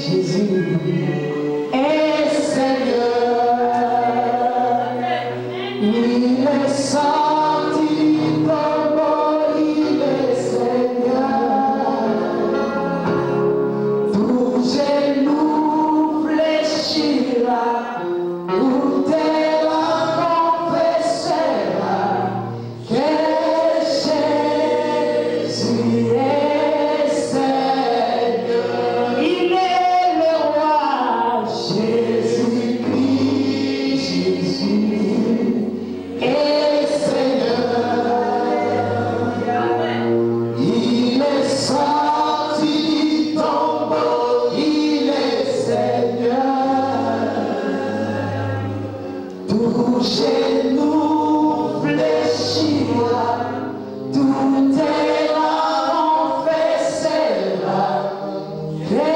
Jésus est Seigneur. Il est sorti d'abord, il est Seigneur. Tout genou fléchira, tout terre confessera que Jésus est Seigneur. Il est le roi, Jésus-Christ, Jésus est Seigneur. Il est sorti du tombeau, il est Seigneur. Tout genou fléchira, tout terre confessera que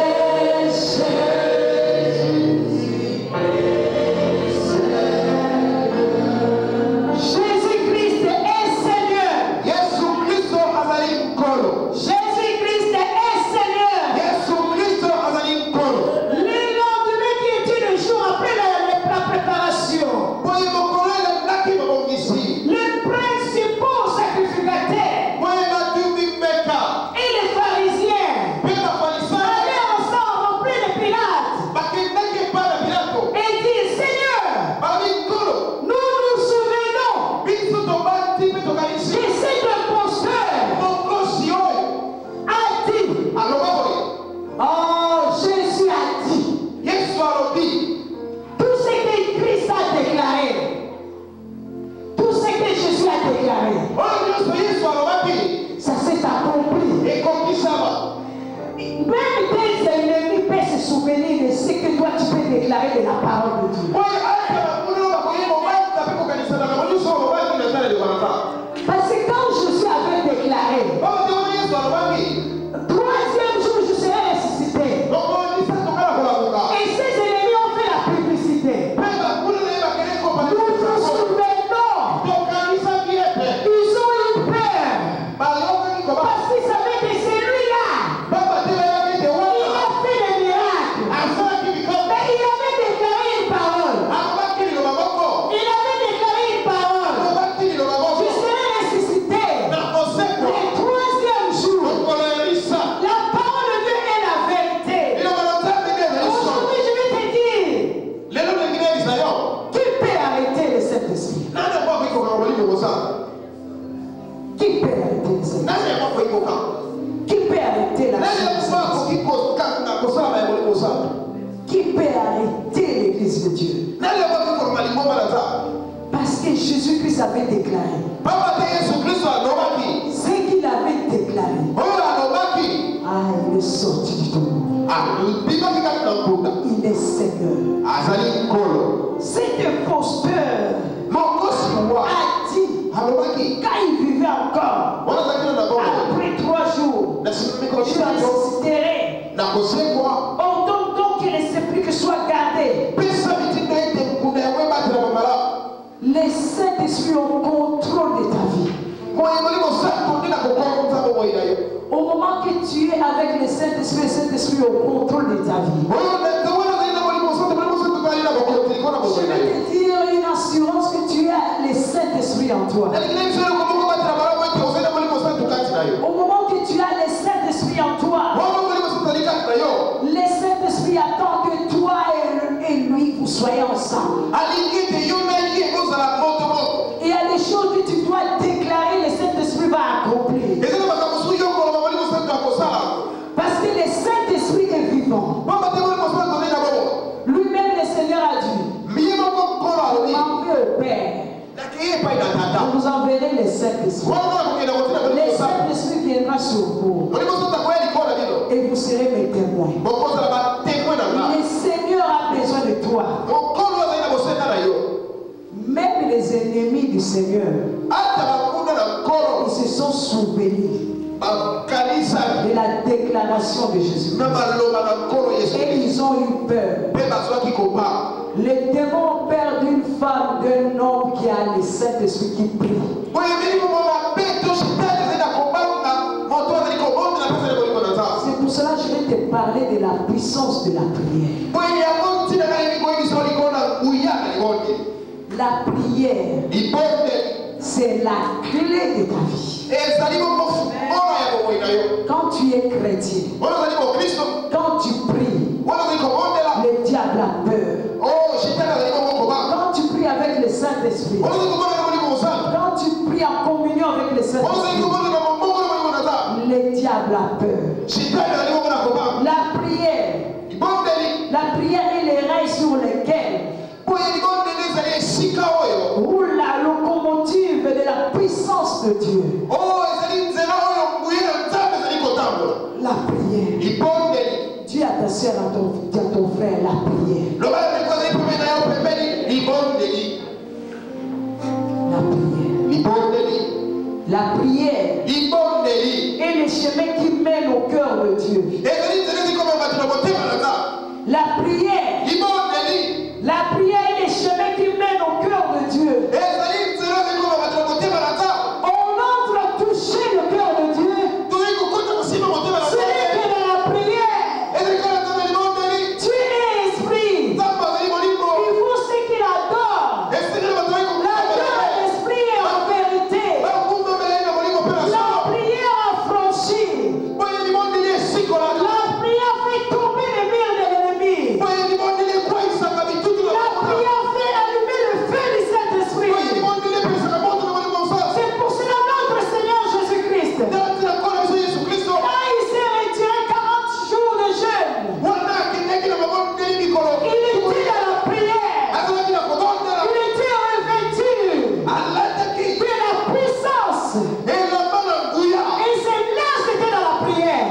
Jésus-Christ est Seigneur. Yesu Kristo azali mkolo. Jésus-Christ est Seigneur. Yesu Kristo azali mkolo. Le lendemain qui était le jour après la préparation, Boye mokolo elendaki babongisi. le principal sacrificateur Boye batumbi mbeka. et les pharisiens Mpe bafarisayo allaient ensemble auprès de Pilate bakendaki epai na Pilato. et dirent, Seigneur, Balobi nkolo. nous nous souvenons Biso tobandi mpe tokanisi. que cet imposteur Mokosi oyo a dit, aloba boye. oh, Jésus a dit, Yesu alobi. tout ce que Christ a déclaré, tout ce que Jésus a déclaré, Oyo nyonso Yesu alobaki ça s'est accompli. ekokisama. Même tes ennemis peuvent se souvenir de ce que toi tu peux déclarer de la parole de Dieu. Boye ata bakulu bakoyi mobanda mpe kokanisana na nyonso olobaki na tala libanaka. Parce que quand Jésus avait déclaré, Oyo te wana Yesu alobaki. troisième jour je serai ressuscité. Tokondisa tokala kolamuka. Et ses ennemis ont fait la publicité. Mpe bakulu na ye bakende Nous kopana. nous souvenons, Tokanisaki ete. ils ont eu peur. Bayokaki koba. Parce qu'ils savaient que celui-là, Babatelayaki te il wana. a fait des miracles. Asalaki bikambo. Mais il avait déclaré une parole. Alobaki liloba moko. Il avait déclaré une parole. Alobaki liloba Je moko. serai ressuscité. Na kosekwa. Le troisième jour. Mokolo ya lisa. La parole de Dieu est la vérité. Liloba na Nzambe nde ezali solo. Aujourd'hui, je vais te dire, Lelo ndenge nayebisa yo. qui peut arrêter le Saint-Esprit? Nani yango akoyikoka molimo kosala? Qui peut arrêter le Saint-Esprit? Nani yango akoyikoka? Qui peut arrêter la Nani yango akoki kosala bayekoli kosala? Qui peut arrêter l'église de Dieu? Nani yango akoki kolonga lingomba na Nzambe? Parce que Jésus-Christ avait déclaré. Pamba te Yesu Kristo alobaki. Ce qu'il avait déclaré. Oyo alobaki. Ah, il est sorti du tombeau. Abimaki kati na nkunda. Il est Seigneur. Azali nkolo. Cet imposteur Mokosi wa a dit, alobaki. quand il vivait encore, Wana azalaki na bongo. après 3 jours, Na nsima mikolo je mitano. ressusciterai. Nakosekwa. Ordonne donc que les sépulcres soient gardés. Pesa mitinda ete nkunda yango ebatela bamala. Les Saint-Esprit ont contrôle de ta vie. Moyekoli kosala tondi na kokoka Nzambe moyi na yo. Au moment que tu es avec le Saint-Esprit au contrôle de ta vie. Oyo ndete wana azali na molimo sote molimo sote tozali na bokonzi mpona Je bokoyi na vais yo. te dire une assurance que tu as le Saint-Esprit en toi. nalingi biso eloko moko batela malamu ete ozali na molimo sote kati na yo. Au moment que tu as le Saint-Esprit en toi, wana molimo sote ezali kati na yo. le Saint-Esprit attend que toi et lui vous soyez ensemble. alingi ete yo na ye ozala moto moko. Il y a des choses que tu dois déclarer, le Saint-Esprit va accomplir. eza na makambo soki yo koloba molimo sote akosala. Parce que le Saint-Esprit est vivant. pamba te molimo sote tozali na bongo. Lui-même, le Seigneur a dit, miye moko nkolo alobi m'envoie au Père. nakeye epai na tata. Je vous enverrai le Saint-Esprit. wana akokenda kotina Le molimo sote. Saint-Esprit viendra sur vous molimo sote akoya likolo na bino. et vous serez mes témoins. bokozala batemoin na nga. Le Seigneur a besoin de toi. mokolo azali na bosenga na yo. Même les ennemis du Seigneur, ata bakunda na nkolo ils se sont souvenus bakanisaki de la déclaration de Jésus. na maloba na nkolo yesu. Et ils ont eu peur. mpe bazwaki koba. Les démons ont peur d'une femme, d'un homme qui a le Saint-Esprit qui prie. boye milimo mabe to shetani ezali na kobanga moto azali kobondela mpe azali kolingo na nzambe. C'est pour cela que je vais te te parler de la puissance de la prière. La prière, c'est la clé de ta vie. Quand tu es chrétien, quand tu pries, le diable a peur. Quand tu pries avec le Saint-Esprit, quand tu pries en communion avec le Saint-Esprit, le diable a peur. La prière est les rails sur lesquels roule la locomotive de la puissance de Dieu. La prière. Dis à ta soeur, à ton frère, la prière. La prière. La prière est le chemin qui mène au cœur de Dieu. La prière est le chemin qui mène au cœur de Dieu. On entre à toucher le cœur de Dieu. Ce n'est que dans la prière. Dieu est esprit. Il faut ce qu'il adore. L'adore l'esprit est en vérité. La prière affranchit. La prière fait tomber les murs de l'ennemi. La prière fait allumer le feu du Saint-Esprit. C'est pour cela notre Seigneur Jésus-Christ, quand il s'est retiré 40 jours de jeûne, il était dans la prière. Il était revêtu de la puissance. Et c'est là, c'était dans la prière.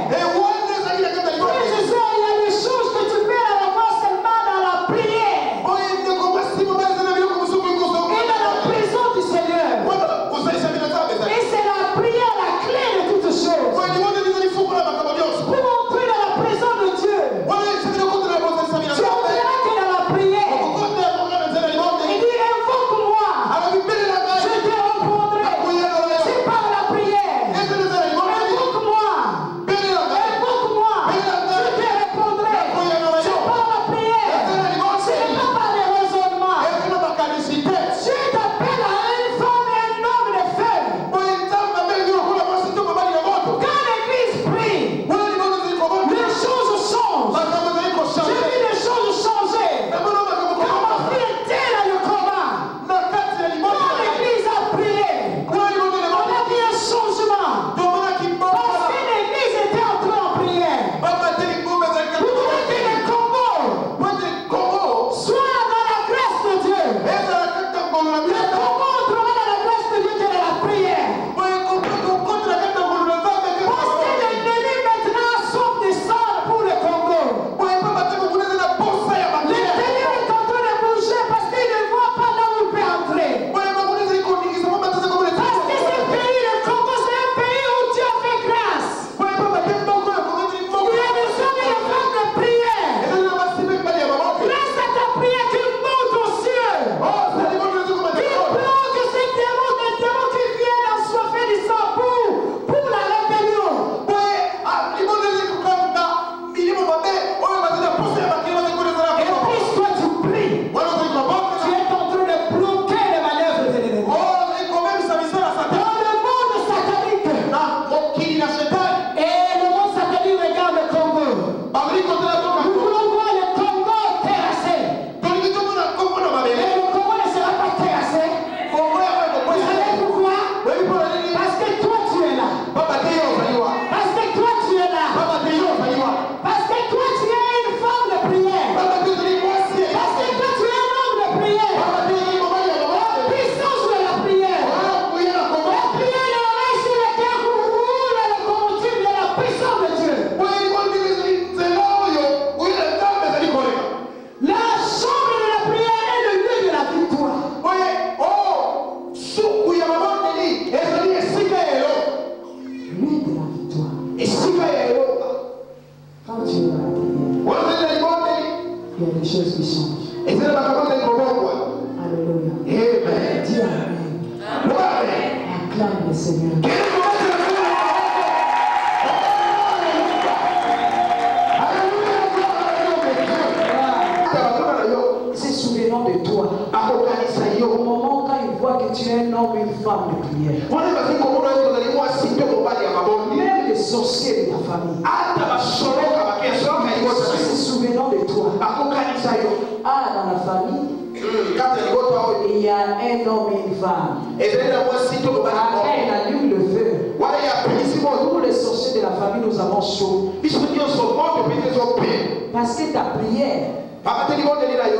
Frère Jésus, il y a des choses que tu peux avoir seulement dans la prière et dans la présence du Seigneur. Et c'est la prière la clé de toutes choses. Pour entrer dans la présence de Dieu, tu entreras que dans la prière. Il dit, invoque-moi, je te répondrai. C'est par la prière. Invoque-moi, je te répondrai. C'est par la prière. Ce n'est pas par les raisonnements. Dieu t'appelle à une femme et un homme de feu. Quand l'église prie, les choses changent. J'ai vu les choses changer. Quand ma fille était dans le combat, quand l'église a prié, on a vu un changement. Parce que l'église était entrée en prière. Vous voulez que le Congo soit dans la grâce de Dieu. Le Congo entrera dans la grâce de Dieu que dans la prière. Parce que l'ennemi maintenant sauve des sorts pour le Congo. L'ennemi est en train de bouger parce qu'il ne voit pas là où il peut entrer. Parce que ce pays, le Congo, c'est un pays où Dieu fait grâce. Il a besoin d'une femme de prière. Grâce à ta prière, tu montes aux cieux. Tu bloques ces démons, des démons qui viennent assoiffer du sang pour la rébellion. Et plus toi tu pries, tu es en train de bloquer les manœuvres de l'ennemi. Dans le monde satanique, et le monde satanique regarde le Congo. Nous voulons voir le Congo terrassé. Et le Congo ne sera pas terrassé. Vous savez pourquoi? Parce que toi tu es là. Parce que toi tu es là. Parce que toi tu es une femme de prière. Parce que toi tu es un homme de prière. La puissance de la prière. La prière est l'oreille sur laquelle roule la locomotive de la puissance de Dieu. La chambre de la prière est le lieu de la victoire. Lieu de la victoire. Quand tu es dans la prière, il y a des choses qui changent. Alléluia. Dis Amen. Acclame le Seigneur. souvenant de toi. Au moment quand ils voient que tu es un homme et une femme de prière. Même les sorciers de ta famille. Se souvenant de toi. Ah, dans la famille, il y a un homme et une femme. Après, il allume le feu. Tous les sorciers de la famille, nous avons chaud. Parce que ta prière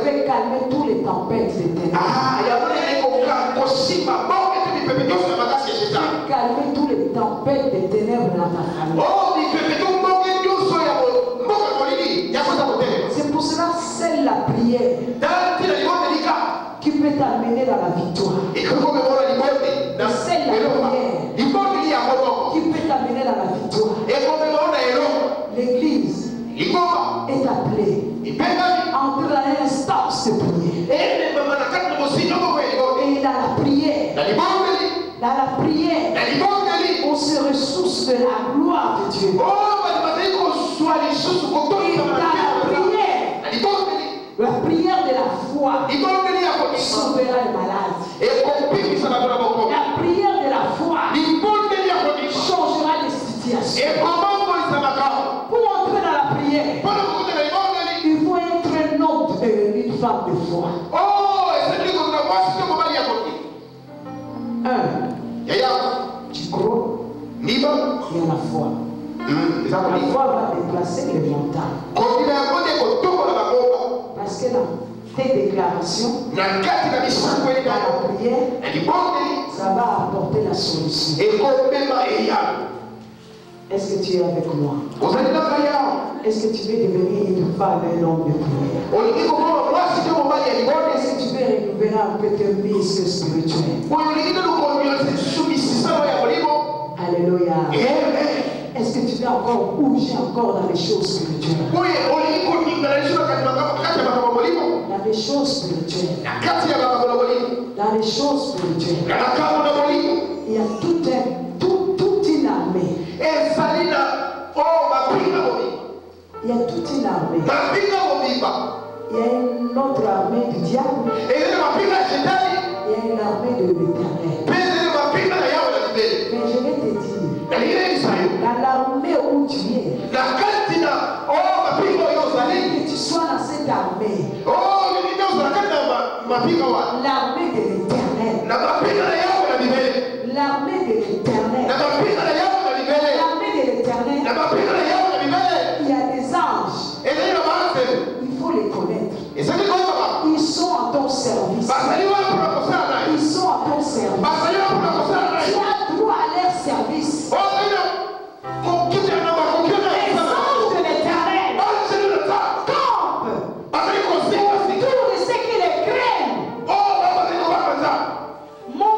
fait calmer tous les tempêtes de ténèbres. Fait calmer tous les tempêtes de ténèbres dans ta famille. C'est pour cela seule la prière qui peut t'amener dans la victoire. Seule la prière qui peut t'amener dans la victoire. L'église est appelée à entrer dans l'instance de prière. Et dans la prière, on se ressource de la gloire de Dieu. Et dans la prière de la foi sauvera les malades. La prière de la foi changera les situations. Pour entrer dans la prière, il faut être un homme et une femme de foi. Tu crois, il y a la foi. La foi va déplacer les montagnes. Parce que dans tes déclarations, dans la prière, ça va apporter la solution. Est-ce que tu es avec moi? Est-ce que tu veux devenir une femme et un homme de prière? Est-ce que tu veux récupérer un peu tes muscles spirituels? Alléluia. Est-ce que tu veux encore bouger encore dans les choses spirituelles? Dans les choses spirituelles. Dans les choses spirituelles. Il y a toute une armée. Il y a toute une armée. Il y a une autre armée du diable. Il y a une armée de l'Éternel. Mais je vais te dire, dans l'armée où tu es, que tu sois dans cette armée, l'armée de l'Éternel. L'armée de l'Éternel. L'armée de l'Éternel. Il y a des anges. Il faut les connaître. Ils sont à ton service. Ils sont à ton service. Tu as droit à leur service. Les anges de l'Éternel campent autour de ceux qui les craignent. Mon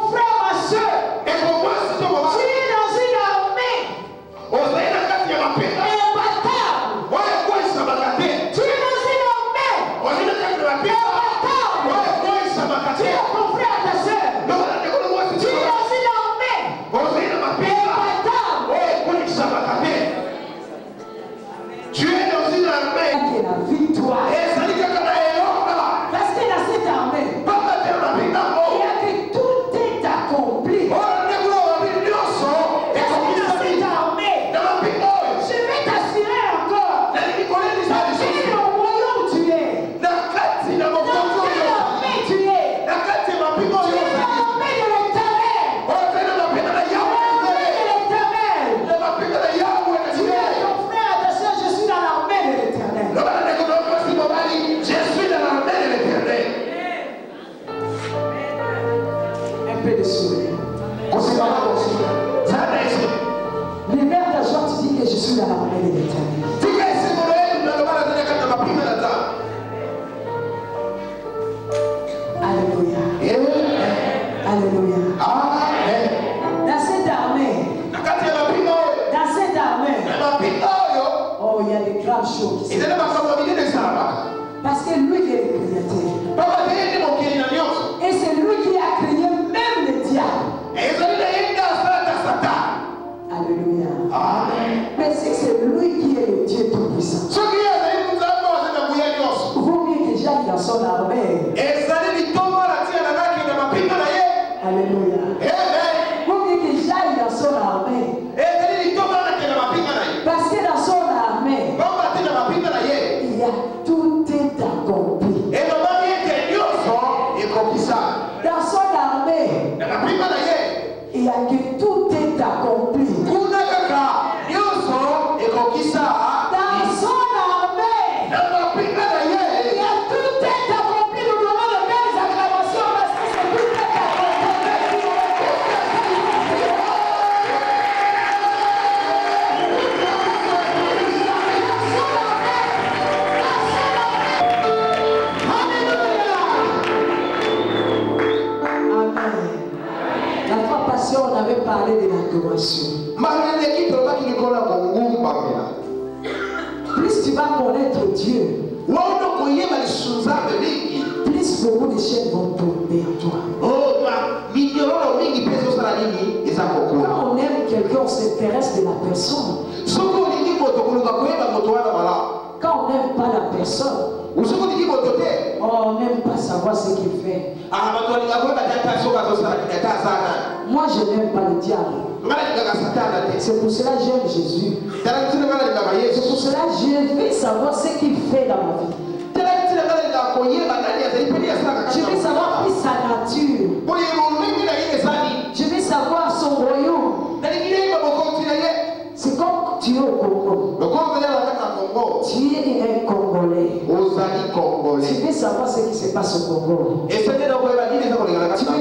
tout est accompli. Dans son armée, il y a que tout est accompli. Dans son armée, il y a tout est accompli. Nous donnons de belles acclamations parce que c'est tout est on avait parlé de l'adoration. Plus tu vas connaître Dieu, plus beaucoup de chaînes vont tomber en toi. Quand on aime quelqu'un, on s'intéresse de la personne. Quand on n'aime pas la personne, on n'aime pas savoir ce qu'il fait. Moi, je n'aime pas le diable. C'est pour cela que j'aime Jésus. C'est pour cela que je veux savoir ce qu'il fait dans ma vie. Je veux savoir plus sa nature. Je veux savoir son royaume. C'est comme tu es au Congo. Tu es un Congolais. Tu veux savoir ce qui se passe au Congo. Tu veux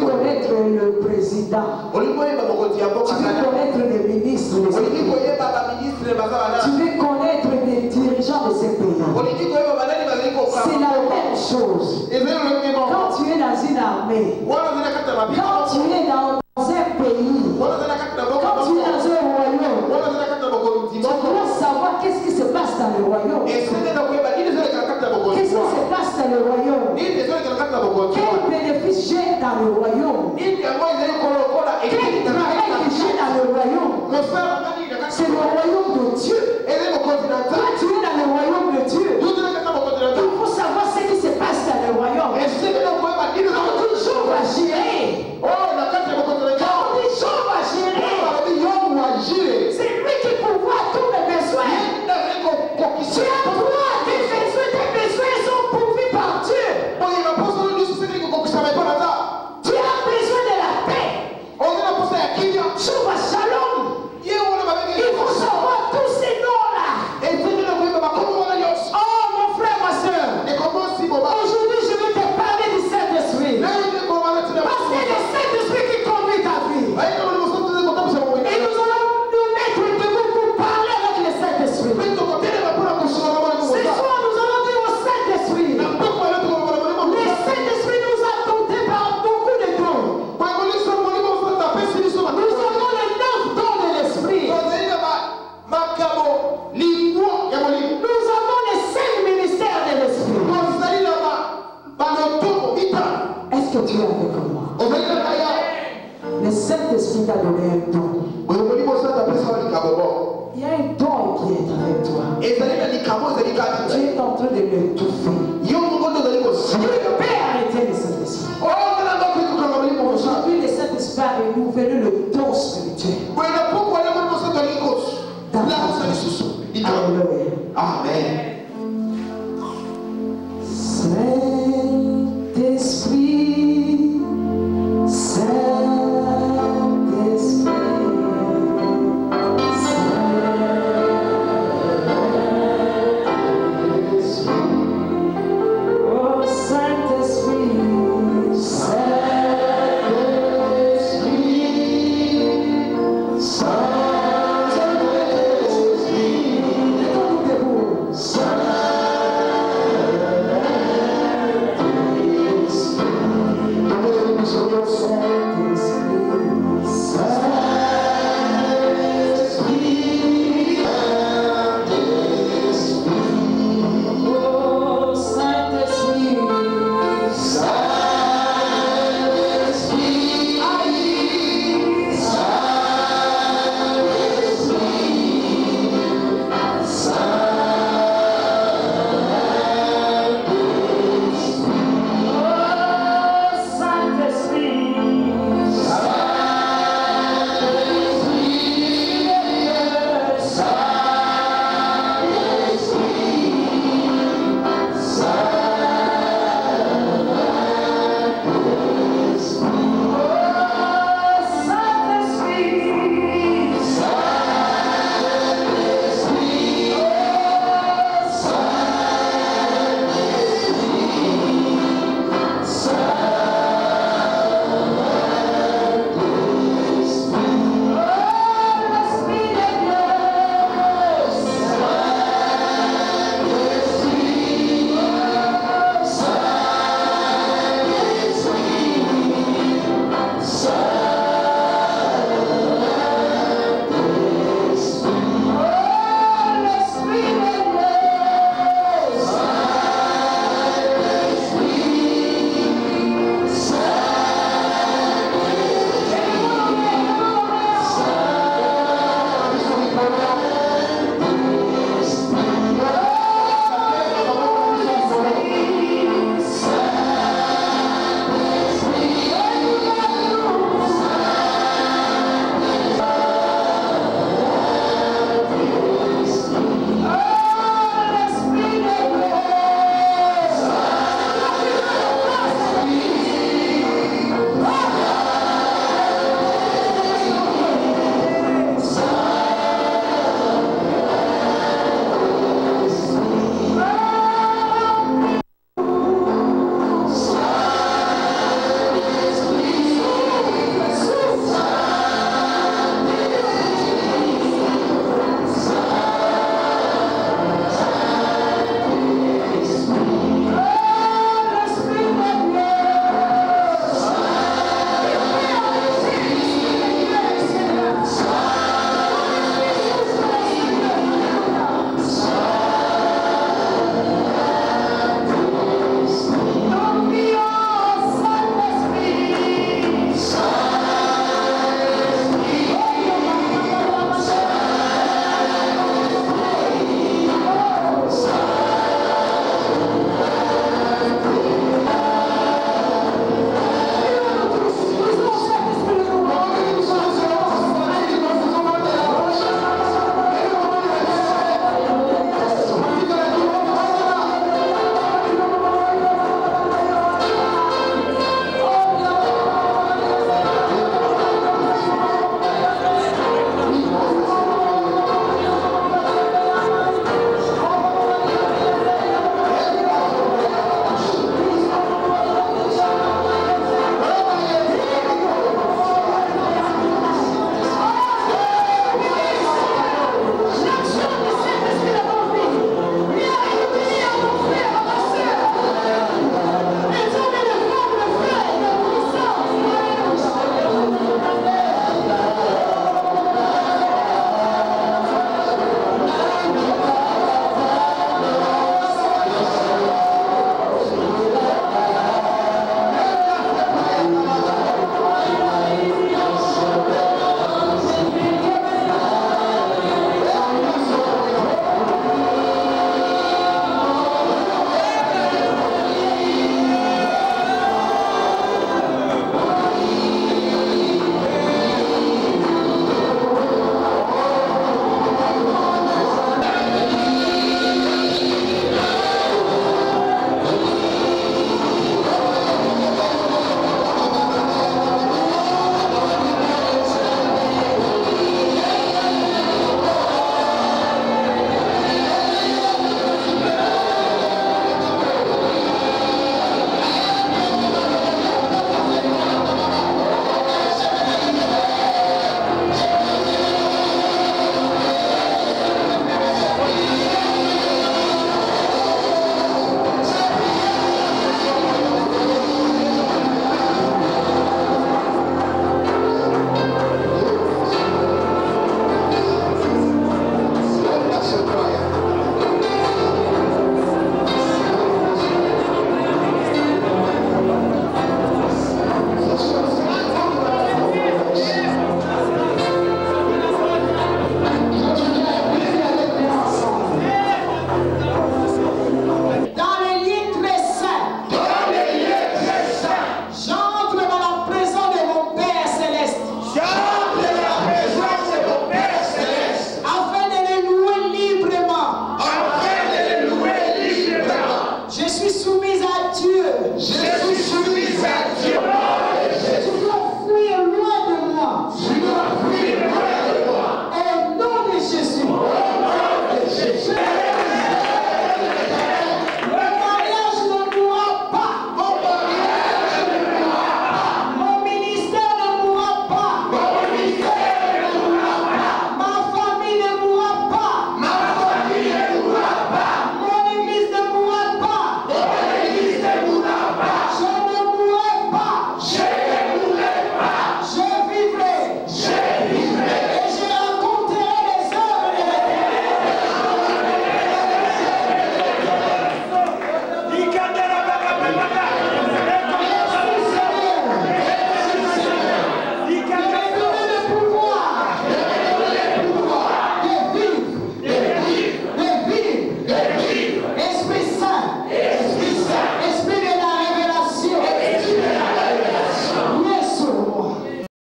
connaître le président. Tu veux connaître les ministres. Tu veux connaître les dirigeants de ces pays. C'est la même chose. Quand tu es dans une armée, quand tu es dans un pays, quand tu es dans un royaume, tu dois savoir qu'est-ce qui se passe dans le royaume. Qu'est-ce qui se passe dans le royaume? Quel bénéfice j'ai dans le royaume? Quel travail que j'ai dans le royaume? C'est le royaume de Dieu. Quand tu es dans le royaume de Dieu, il faut savoir ce qui se passe dans le royaume. Quand une chose va gérer, c'est lui qui pourvoit tous mes besoins. Tu as droit, tes besoins sont pourvus par Dieu. Tu as besoin de la paix. Chouva shalom. Il faut savoir tous ces noms-là. Oh mon frère, ma soeur. Aujourd'hui, je vais te parler du Saint-Esprit. Parce que c'est le Saint-Esprit qui conduit ta vie. Et nous allons nous mettre debout pour parler avec le Saint-Esprit. Ce soir, nous allons dire au Saint-Esprit. Le Saint-Esprit nous a dotés par beaucoup de dons. Nous avons les 9 dons de l'Esprit. Nous avons les 5 ministères de l'Esprit. Est-ce que tu es avec moi? Le Saint-Esprit t'a donné un don. Il y a un don qui est avec toi. Tu es en train de l'étouffer.